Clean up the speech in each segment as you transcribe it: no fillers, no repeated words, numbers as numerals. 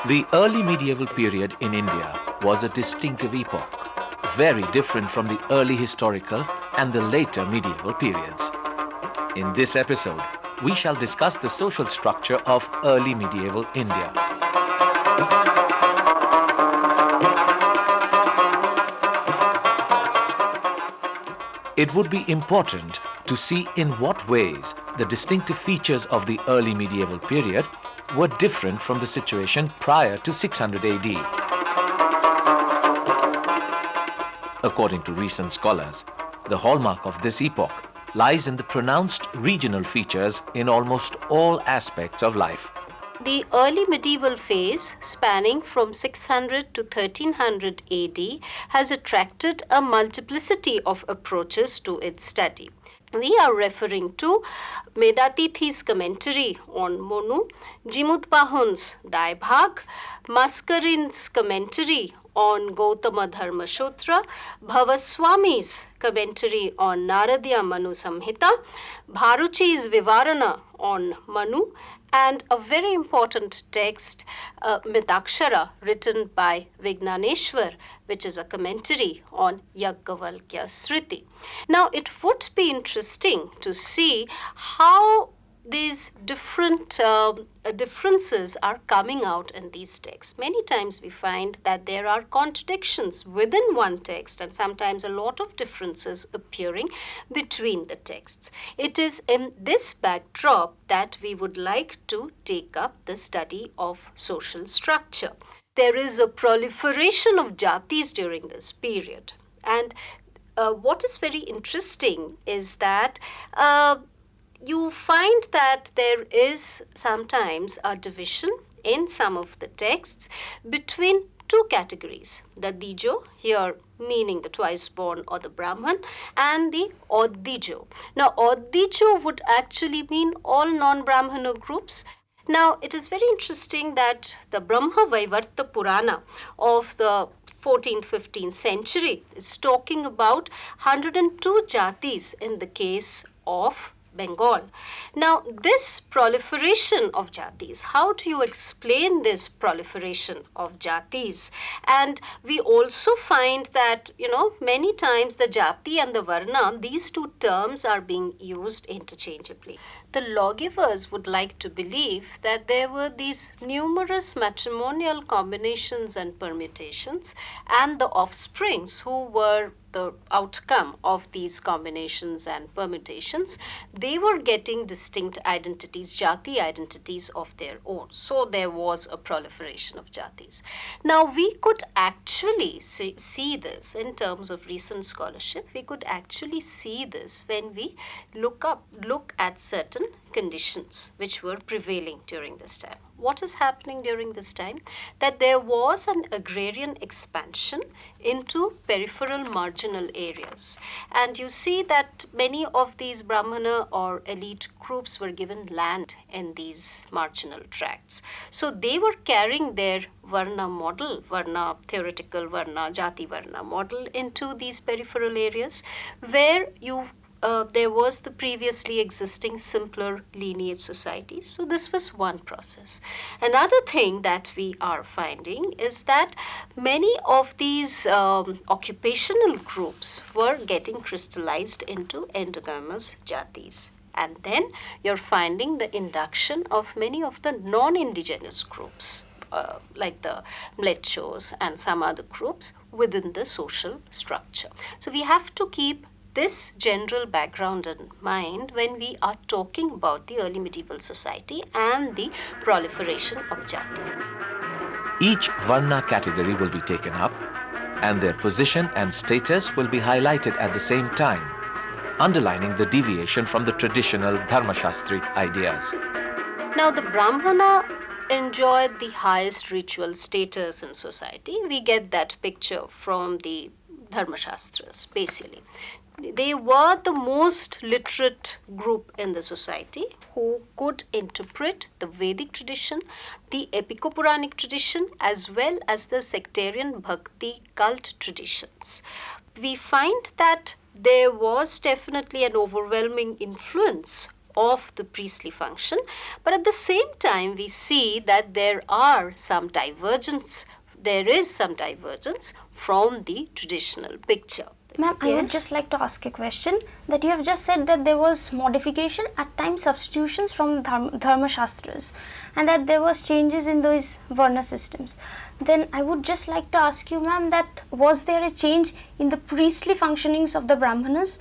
The early medieval period in India was a distinctive epoch, very different from the early historical and the later medieval periods. In this episode, we shall discuss the social structure of early medieval India. It would be important to see in what ways the distinctive features of the early medieval period were different from the situation prior to 600 AD. According to recent scholars, the hallmark of this epoch lies in the pronounced regional features in almost all aspects of life. The early medieval phase, spanning from 600 to 1300 AD, has attracted a multiplicity of approaches to its study. We are referring to Medatithi's commentary on Monu, Jimutbahun's Daibhag, Maskarin's commentary on Gautama Dharma Sutra, Bhavaswami's commentary on Naradya Manu Samhita, Bharuchi's Vivarana on Manu, and a very important text, Mitakshara, written by Vignaneshwar, which is a commentary on Yaggavalkya Sriti. Now, it would be interesting to see how these different differences are coming out in these texts. Many times we find that there are contradictions within one text and sometimes a lot of differences appearing between the texts. It is in this backdrop that we would like to take up the study of social structure. There is a proliferation of jatis during this period, and what is very interesting is that you find that there is sometimes a division in some of the texts between two categories, the Dijo, here meaning the twice born or the Brahman, and the Oddijo. Now, Oddijo would actually mean all non-Brahmana groups. Now, it is very interesting that the Brahma Vaivarta Purana of the 14th, 15th century is talking about 102 jatis in the case of Bengal. Now, this proliferation of jatis, how do you explain this proliferation of jatis? And we also find that, many times the jati and the varna, these two terms are being used interchangeably. The lawgivers would like to believe that there were these numerous matrimonial combinations and permutations, and the offsprings who were the outcome of these combinations and permutations, they were getting distinct identities, jati identities of their own. So there was a proliferation of jatis. Now, we could actually see this in terms of recent scholarship. We could actually see this when we look at certain conditions which were prevailing during this time. What is happening during this time? That there was an agrarian expansion into peripheral marginal areas. And you see that many of these Brahmana or elite groups were given land in these marginal tracts. So they were carrying their Varna model, Varna theoretical Varna, Jati Varna model into these peripheral areas where there was the previously existing simpler lineage societies. So this was one process. Another thing that we are finding is that many of these occupational groups were getting crystallized into endogamous jatis. And then you're finding the induction of many of the non-indigenous groups, like the Mlechos and some other groups within the social structure. So we have to keep this general background in mind when we are talking about the early medieval society and the proliferation of jati. Each Varna category will be taken up, and their position and status will be highlighted at the same time, underlining the deviation from the traditional Dharmashastric ideas. Now, the Brahmana enjoyed the highest ritual status in society. We get that picture from the Dharmashastras, basically. They were the most literate group in the society who could interpret the Vedic tradition, the Epico-Puranic tradition, as well as the sectarian Bhakti cult traditions. We find that there was definitely an overwhelming influence of the priestly function, but at the same time we see that there is some divergence from the traditional picture. Ma'am, I would just like to ask a question that you have just said that there was modification, at times substitutions from Dharma Shastras, and that there was changes in those Varna systems. Then I would just like to ask you, ma'am, that was there a change in the priestly functionings of the Brahmanas?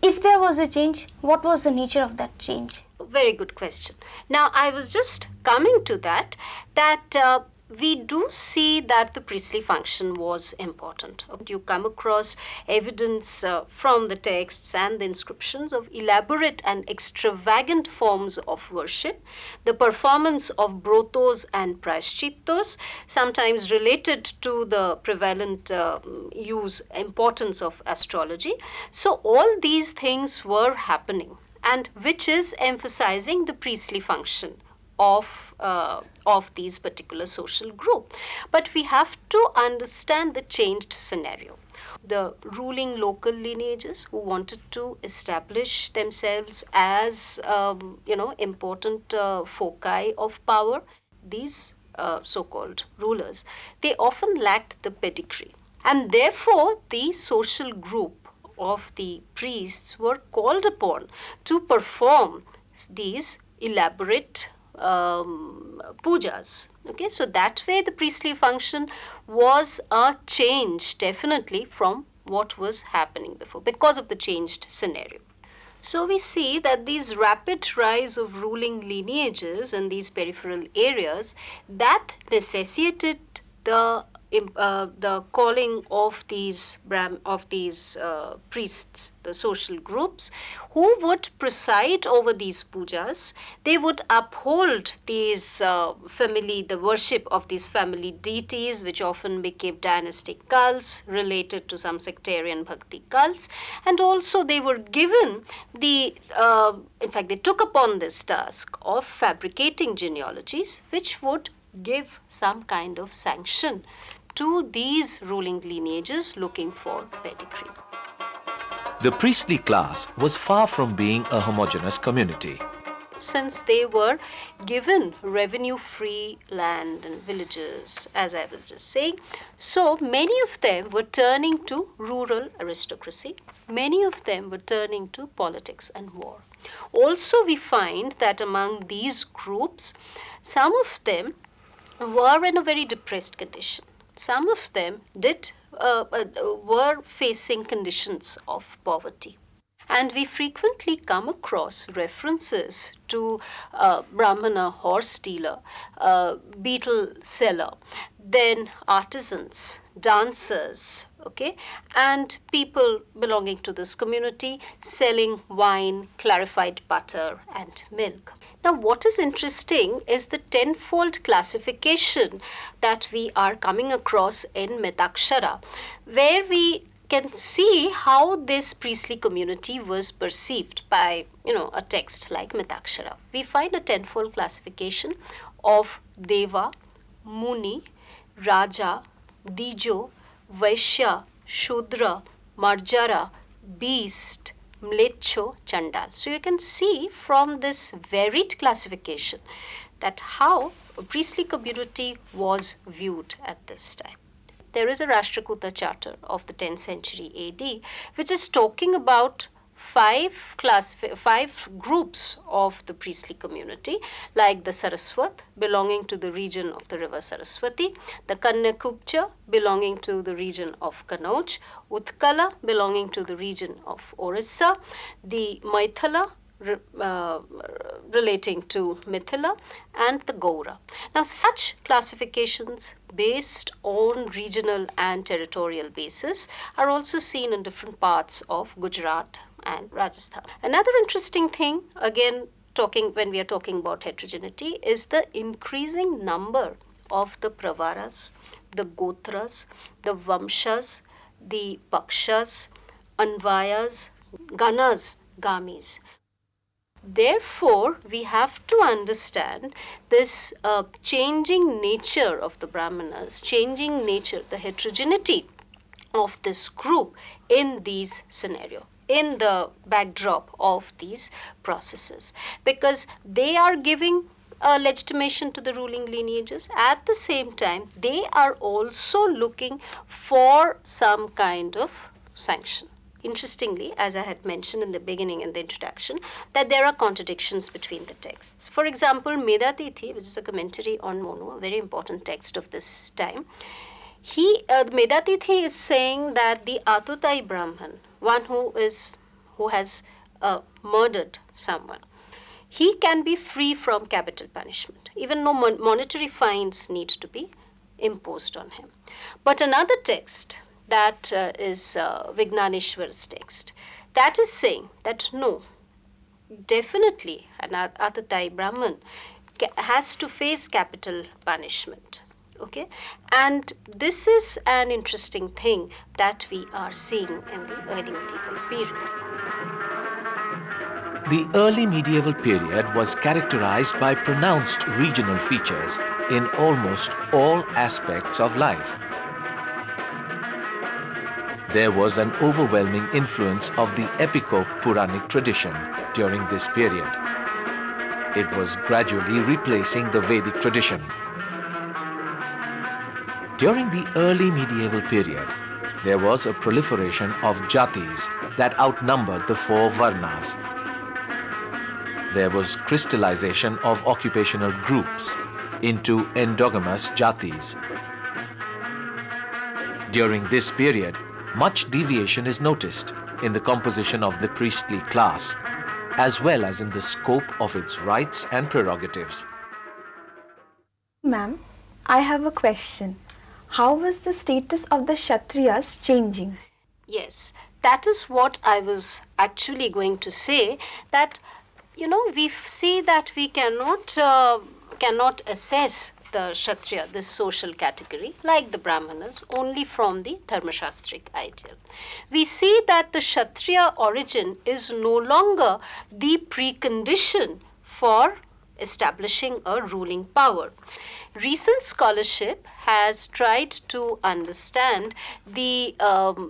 If there was a change, what was the nature of that change? Very good question. Now, I was just coming to that we do see that the priestly function was important. You come across evidence from the texts and the inscriptions of elaborate and extravagant forms of worship, the performance of brotos and prashchittos, sometimes related to the prevalent importance of astrology. So all these things were happening, and which is emphasizing the priestly function of these particular social group. But we have to understand the changed scenario. The ruling local lineages who wanted to establish themselves as important foci of power, these so-called rulers, they often lacked the pedigree, and therefore the social group of the priests were called upon to perform these elaborate pujas. Okay, so that way the priestly function was a change definitely from what was happening before because of the changed scenario. So we see that these rapid rise of ruling lineages in these peripheral areas, that necessitated the calling of these priests, the social groups, who would preside over these pujas. They would uphold the worship of these family deities, which often became dynastic cults related to some sectarian bhakti cults, and also they were given in fact, they took upon this task of fabricating genealogies, which would give some kind of sanction to these ruling lineages looking for pedigree. The priestly class was far from being a homogeneous community. Since they were given revenue-free land and villages, as I was just saying, so many of them were turning to rural aristocracy. Many of them were turning to politics and war. Also, we find that among these groups, some of them were in a very depressed condition. Some of them were facing conditions of poverty. And we frequently come across references to Brahmana horse dealer, beetle seller, then artisans, dancers, okay, and people belonging to this community selling wine, clarified butter, and milk. Now, what is interesting is the tenfold classification that we are coming across in Mitakshara, where we can see how this priestly community was perceived by, a text like Mitakshara. We find a tenfold classification of Deva, Muni, Raja, Dijo, Vaishya, Shudra, Marjara, Beast, Mlecho, Chandal. So you can see from this varied classification that how a priestly community was viewed at this time. There is a Rashtrakuta charter of the 10th century AD, which is talking about five groups of the priestly community, like the Saraswat, belonging to the region of the river Saraswati, the Kanyakubja, belonging to the region of Kanauj, Utkala, belonging to the region of Orissa, the Maithala, relating to Mithila, and the Gaura. Now, such classifications based on regional and territorial basis are also seen in different parts of Gujarat and Rajasthan. Another interesting thing, again, when we are talking about heterogeneity, is the increasing number of the Pravaras, the Gotras, the Vamshas, the Pakshas, Anvayas, Ganas, Gamis. Therefore, we have to understand this changing nature of the Brahmanas, changing nature, the heterogeneity of this group in these scenarios. in the backdrop of these processes, because they are giving legitimation to the ruling lineages. At the same time, they are also looking for some kind of sanction. Interestingly, as I had mentioned in the beginning in the introduction, that there are contradictions between the texts. For example, Medatithi, which is a commentary on Monu, a very important text of this time, Medatithi is saying that the Atutai Brahman, one who has murdered someone, he can be free from capital punishment. Even no monetary fines need to be imposed on him. But another text, that is Vignaneshwar's text, that is saying that no, definitely an Atatai Brahman has to face capital punishment. Okay, and this is an interesting thing that we are seeing in the early medieval period. The early medieval period was characterized by pronounced regional features in almost all aspects of life. There was an overwhelming influence of the epico-Puranic tradition during this period. It was gradually replacing the Vedic tradition. During the early medieval period, there was a proliferation of jatis that outnumbered the 4 varnas. There was crystallization of occupational groups into endogamous jatis. During this period, much deviation is noticed in the composition of the priestly class, as well as in the scope of its rights and prerogatives. Ma'am, I have a question. How was the status of the Kshatriyas changing? Yes, that is what I was actually going to say, that we see that we cannot assess the Kshatriya, this social category, like the Brahmanas, only from the Dharmashastric ideal. We see that the Kshatriya origin is no longer the precondition for establishing a ruling power. Recent scholarship has tried to understand the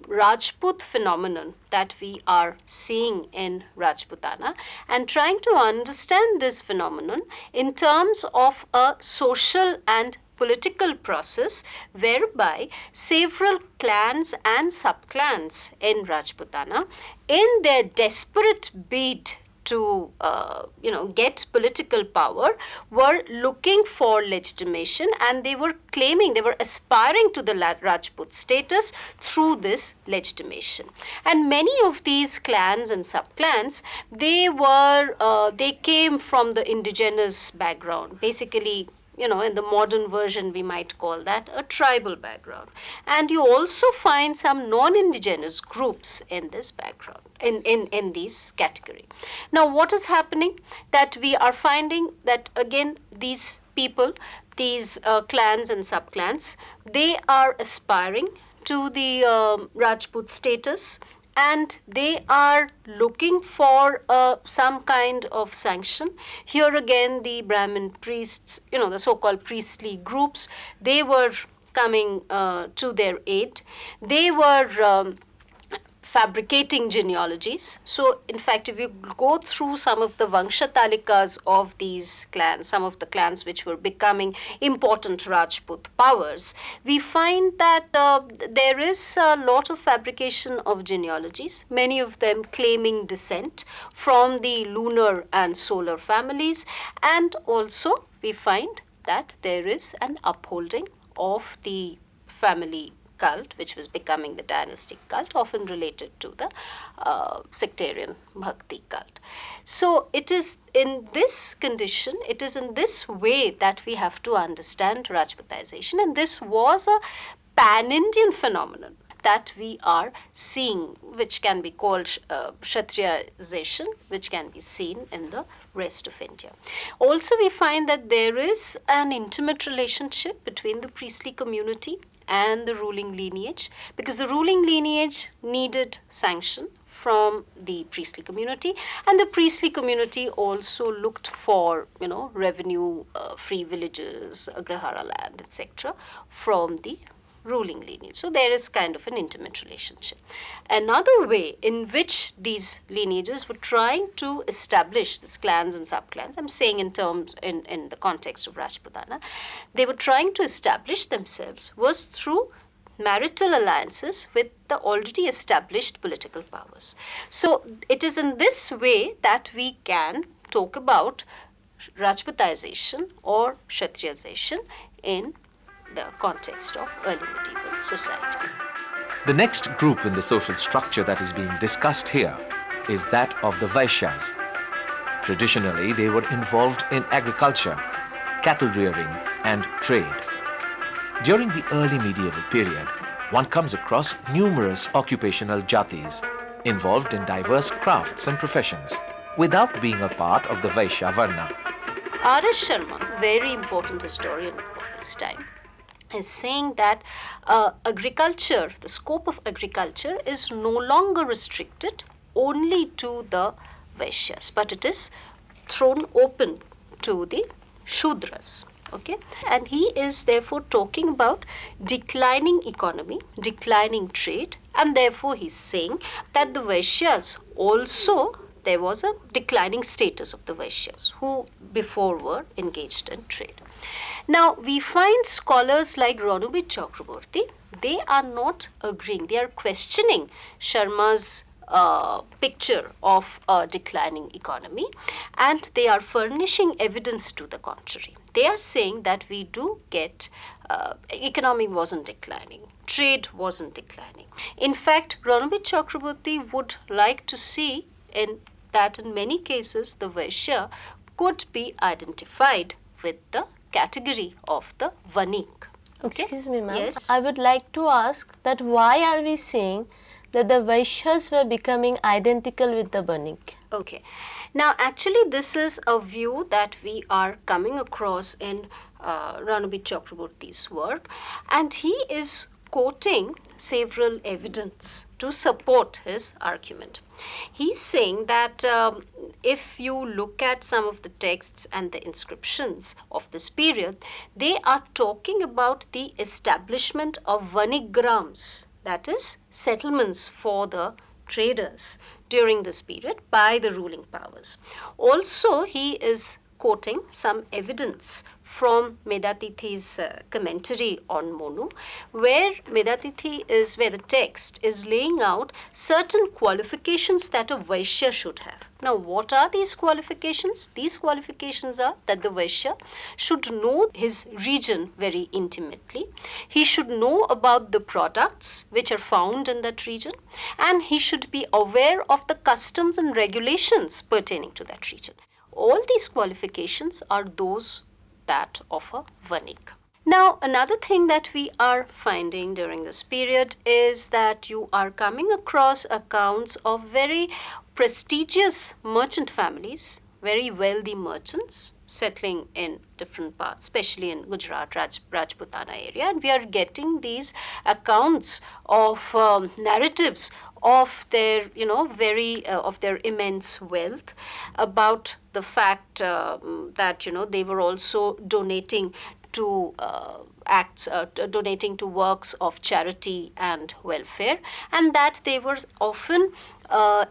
Rajput phenomenon that we are seeing in Rajputana, and trying to understand this phenomenon in terms of a social and political process whereby several clans and subclans in Rajputana, in their desperate bid to get political power, were looking for legitimation, and they were aspiring to the Rajput status through this legitimation. And many of these clans and subclans, they came from the indigenous background, basically. In the modern version, we might call that a tribal background. And you also find some non-indigenous groups in this background, in this category. Now, what is happening? That we are finding that, again, these people, these clans and subclans, they are aspiring to the Rajput status, and they are looking for some kind of sanction. Here again, the Brahmin priests, the so-called priestly groups, they were coming to their aid. They were fabricating genealogies. So, in fact, if you go through some of the Vangshatalikas of these clans, some of the clans which were becoming important Rajput powers, we find that there is a lot of fabrication of genealogies, many of them claiming descent from the lunar and solar families, and also we find that there is an upholding of the family cult, which was becoming the dynastic cult, often related to the sectarian bhakti cult. So it is in this condition, it is in this way that we have to understand Rajputization, and this was a pan-Indian phenomenon that we are seeing, which can be called Kshatriyization, which can be seen in the rest of India. Also, we find that there is an intimate relationship between the priestly community and the ruling lineage, because the ruling lineage needed sanction from the priestly community, and the priestly community also looked for, revenue, free villages, agrahara land, etc., from the ruling lineage. So there is kind of an intimate relationship. Another way in which these lineages were trying to establish these clans and subclans, I'm saying in the context of Rajputana, they were trying to establish themselves was through marital alliances with the already established political powers. So it is in this way that we can talk about Rajputization or Kshatriyization in the context of early medieval society. The next group in the social structure that is being discussed here is that of the Vaishyas. Traditionally, they were involved in agriculture, cattle rearing, and trade. During the early medieval period, one comes across numerous occupational jatis involved in diverse crafts and professions without being a part of the Vaishya Varna. R.S. Sharma, very important historian of this time, is saying that agriculture, the scope of agriculture is no longer restricted only to the Vaishyas, but it is thrown open to the Shudras. Okay, and he is therefore talking about declining economy, declining trade, and therefore he's saying that the Vaishyas also, there was a declining status of the Vaishyas who before were engaged in trade. Now we find scholars like Ranubir Chakraborty, they are not agreeing, they are questioning Sharma's picture of a declining economy, and they are furnishing evidence to the contrary. They are saying that we do get economy wasn't declining, trade wasn't declining. In fact, Ranubir Chakraborty would like to see that in many cases the Vaishya could be identified with the category of the Vanik. Okay? Excuse me, ma'am. Yes. I would like to ask that why are we saying that the Vaishyas were becoming identical with the Banik? Okay. Now, actually, this is a view that we are coming across in Ranubir Chakraborty's work, and he is quoting several evidence to support his argument. He's saying that if you look at some of the texts and the inscriptions of this period, they are talking about the establishment of vanigrams, that is, settlements for the traders during this period by the ruling powers. Also, he is quoting some evidence from Medatithi's commentary on Monu, where the text is laying out certain qualifications that a Vaishya should have. Now, what are these qualifications? These qualifications are that the Vaishya should know his region very intimately. He should know about the products which are found in that region, and he should be aware of the customs and regulations pertaining to that region. All these qualifications are those that of a Vanik. Now, another thing that we are finding during this period is that you are coming across accounts of very prestigious merchant families, very wealthy merchants settling in different parts, especially in Gujarat, Rajputana area, and we are getting these accounts of narratives of their, of their immense wealth, about the fact that, they were also donating to donating to works of charity and welfare, and that they were often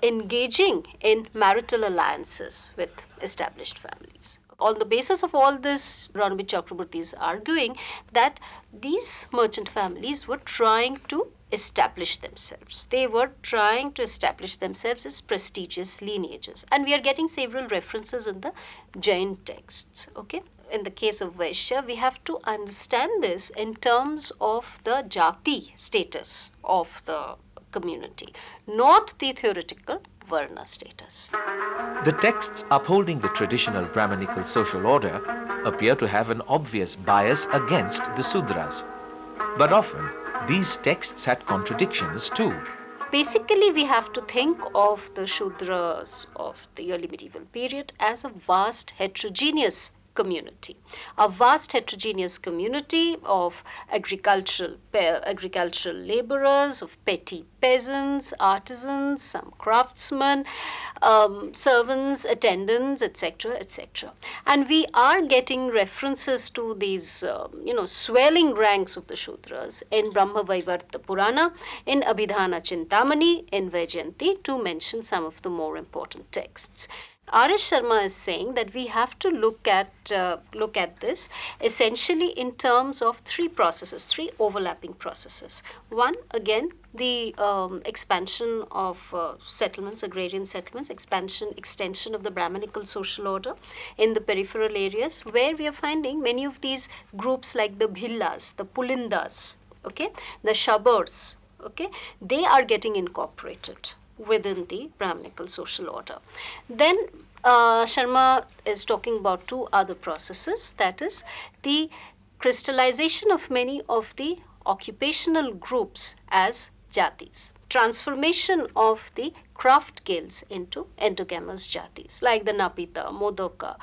engaging in marital alliances with established families. On the basis of all this, Ranubir Chakraborty is arguing that these merchant families were trying to establish themselves. They were trying to establish themselves as prestigious lineages. And we are getting several references in the Jain texts. Okay? In the case of Vaishya, we have to understand this in terms of the jati status of the community, not the theoretical Varna status. The texts upholding the traditional Brahmanical social order appear to have an obvious bias against the Sudras. But often, these texts had contradictions too. Basically, we have to think of the Shudras of the early medieval period as a vast heterogeneous community. A vast heterogeneous community of agricultural laborers, of petty peasants, artisans, some craftsmen, servants, attendants, etc., etc. And we are getting references to these, swelling ranks of the Shudras in Brahma Vaivarta Purana, in Abhidhana Chintamani, in Vaijayanti, to mention some of the more important texts. R.S. Sharma is saying that we have to look at this essentially in terms of three processes, three overlapping processes. One, again, the expansion of settlements, agrarian settlements, extension of the Brahmanical social order in the peripheral areas, where we are finding many of these groups like the Bhillas, the Pulindas, okay, the Shabars, okay, they are getting incorporated within the Brahmanical social order. Then Sharma is talking about two other processes, that is the crystallization of many of the occupational groups as jatis, transformation of the craft guilds into endogamous jatis, like the Napita, Modoka,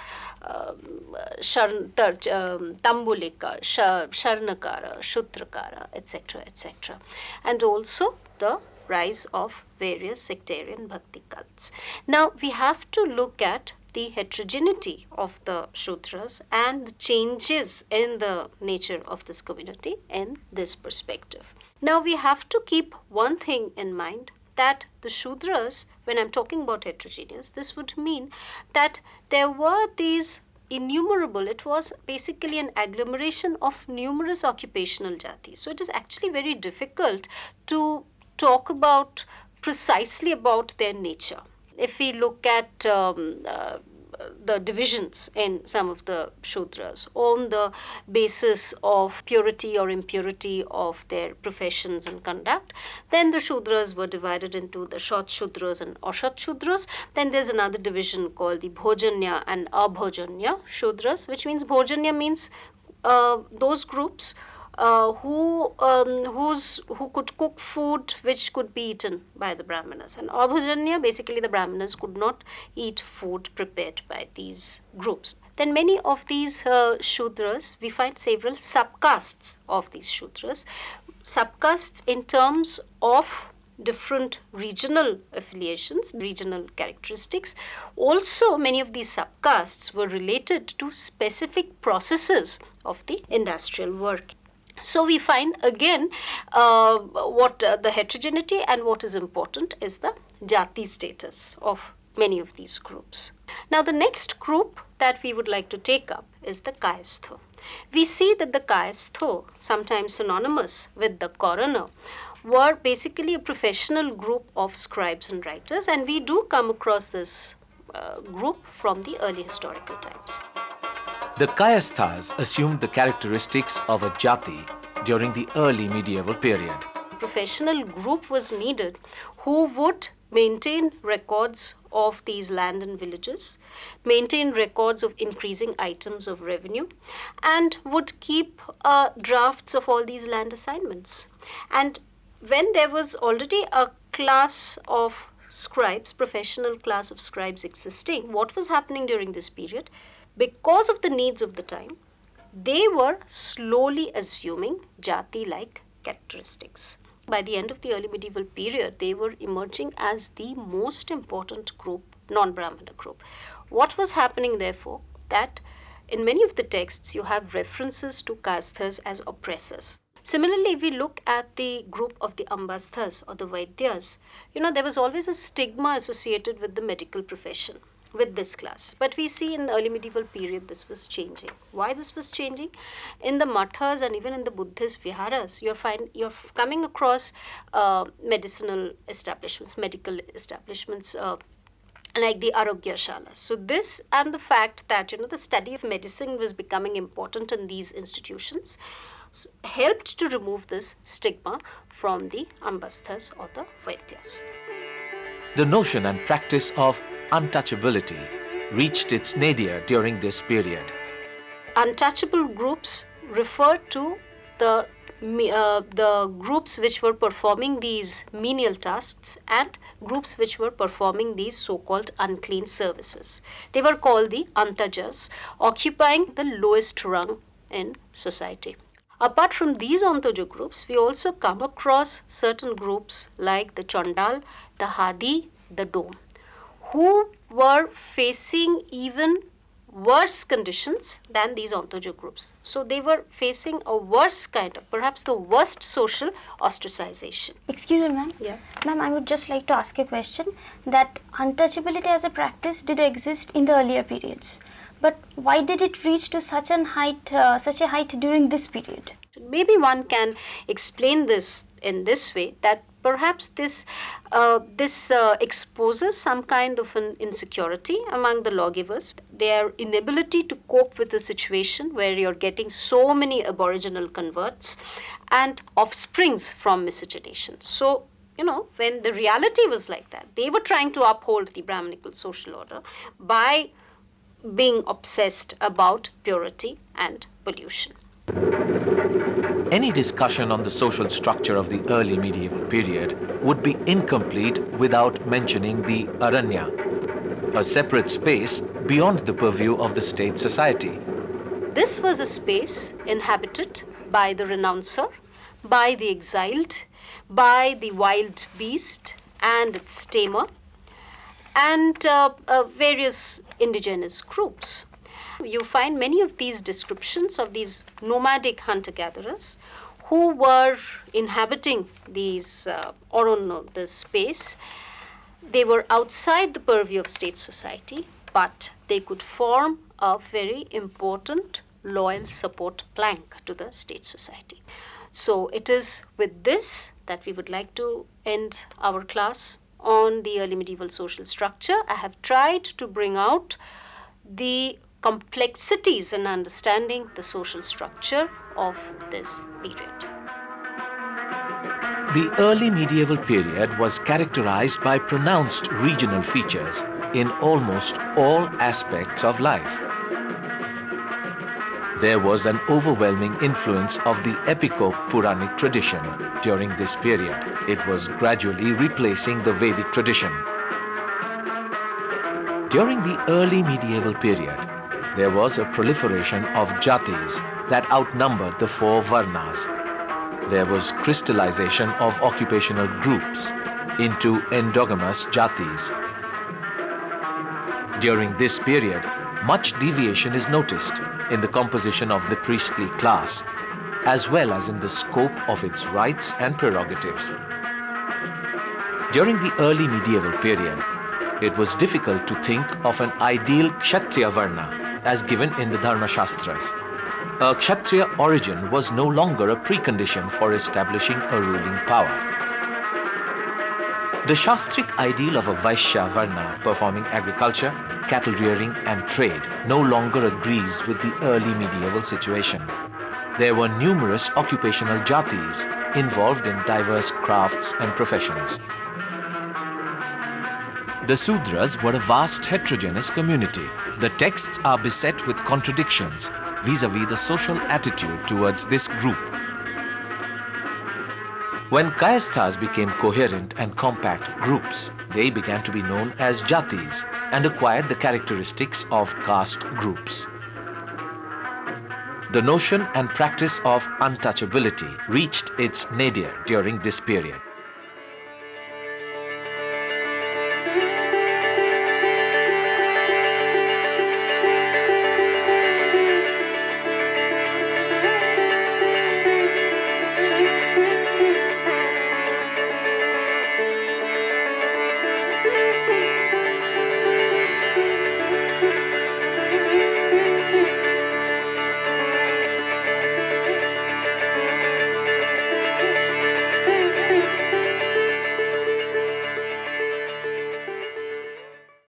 Tambulika, Sharnakara, Shudrakara, etc., etc. And also the rise of various sectarian bhakti cults. Now, we have to look at the heterogeneity of the Shudras and the changes in the nature of this community in this perspective. Now, we have to keep one thing in mind, that the Shudras, when I'm talking about heterogeneous, this would mean that there were these innumerable, it was basically an agglomeration of numerous occupational jatis. So it is actually very difficult to talk about precisely about their nature. If we look at the divisions in some of the Shudras on the basis of purity or impurity of their professions and conduct, then the Shudras were divided into the Shot Shudras and Ashat Shudras. Then there's another division called the Bhojanya and Abhojanya Shudras, which means Bhojanya means those groups who could cook food which could be eaten by the Brahmanas. And Abhojanya, basically the Brahmanas could not eat food prepared by these groups. Then many of these Shudras, we find several subcastes of these Shudras. Subcastes in terms of different regional affiliations, regional characteristics. Also, many of these subcastes were related to specific processes of the industrial work. So we find again what the heterogeneity, and what is important is the jati status of many of these groups. Now the next group that we would like to take up is the Kayastho. We see that the Kayastho, sometimes synonymous with the coroner, were basically a professional group of scribes and writers, and we do come across this group from the early historical times. The Kayasthas assumed the characteristics of a jati during the early medieval period. A professional group was needed who would maintain records of these land and villages, maintain records of increasing items of revenue, and would keep drafts of all these land assignments. And when there was already a class of scribes, professional class of scribes existing, what was happening during this period? Because of the needs of the time, they were slowly assuming jati-like characteristics. By the end of the early medieval period, they were emerging as the most important group, non-Brahmana group. What was happening, therefore, that in many of the texts you have references to Kayasthas as oppressors. Similarly, if we look at the group of the Ambasthas or the Vaidyas, there was always a stigma associated with the medical profession, with this class. But we see in the early medieval period this was changing. Why this was changing? In the mathas and even in the Buddhist viharas, you're coming across medicinal establishments, medical establishments like the Arogya Shalas. So this and the fact that the study of medicine was becoming important in these institutions helped to remove this stigma from the Ambasthas or the Vaidyas. The notion and practice of untouchability reached its nadir during this period. Untouchable groups refer to the groups which were performing these menial tasks and groups which were performing these so-called unclean services. They were called the Antajas, occupying the lowest rung in society. Apart from these Antaja groups, we also come across certain groups like the Chandal, the Hadi, the Dom, who were facing even worse conditions than these ontogenic groups. So they were facing a worse kind of, perhaps the worst social ostracization. Excuse me, ma'am. Yeah. Ma'am, I would just like to ask a question that untouchability as a practice did exist in the earlier periods, but why did it reach to such a height during this period? Maybe one can explain this in this way, that perhaps this exposes some kind of an insecurity among the lawgivers, their inability to cope with a situation where you're getting so many aboriginal converts and offsprings from miscegenation. So, when the reality was like that, they were trying to uphold the Brahmanical social order by being obsessed about purity and pollution. Any discussion on the social structure of the early medieval period would be incomplete without mentioning the aranya, a separate space beyond the purview of the state society. This was a space inhabited by the renouncer, by the exiled, by the wild beast and its tamer, and various indigenous groups. You find many of these descriptions of these nomadic hunter-gatherers who were inhabiting these this space. They were outside the purview of state society, but they could form a very important loyal support plank to the state society. So it is with this that we would like to end our class on the early medieval social structure. I have tried to bring out the complexities in understanding the social structure of this period. The early medieval period was characterized by pronounced regional features in almost all aspects of life. There was an overwhelming influence of the epico-Puranic tradition during this period. It was gradually replacing the Vedic tradition. During the early medieval period, there was a proliferation of jatis that outnumbered the 4 varnas. There was crystallization of occupational groups into endogamous jatis. During this period, much deviation is noticed in the composition of the priestly class, as well as in the scope of its rights and prerogatives. During the early medieval period, it was difficult to think of an ideal Kshatriya varna as given in the Dharma Shastras. A Kshatriya origin was no longer a precondition for establishing a ruling power. The Shastric ideal of a Vaishya varna performing agriculture, cattle rearing and trade no longer agrees with the early medieval situation. There were numerous occupational jatis involved in diverse crafts and professions. The Sudras were a vast heterogeneous community. The texts are beset with contradictions vis-à-vis the social attitude towards this group. When Kayasthas became coherent and compact groups, they began to be known as jatis and acquired the characteristics of caste groups. The notion and practice of untouchability reached its nadir during this period.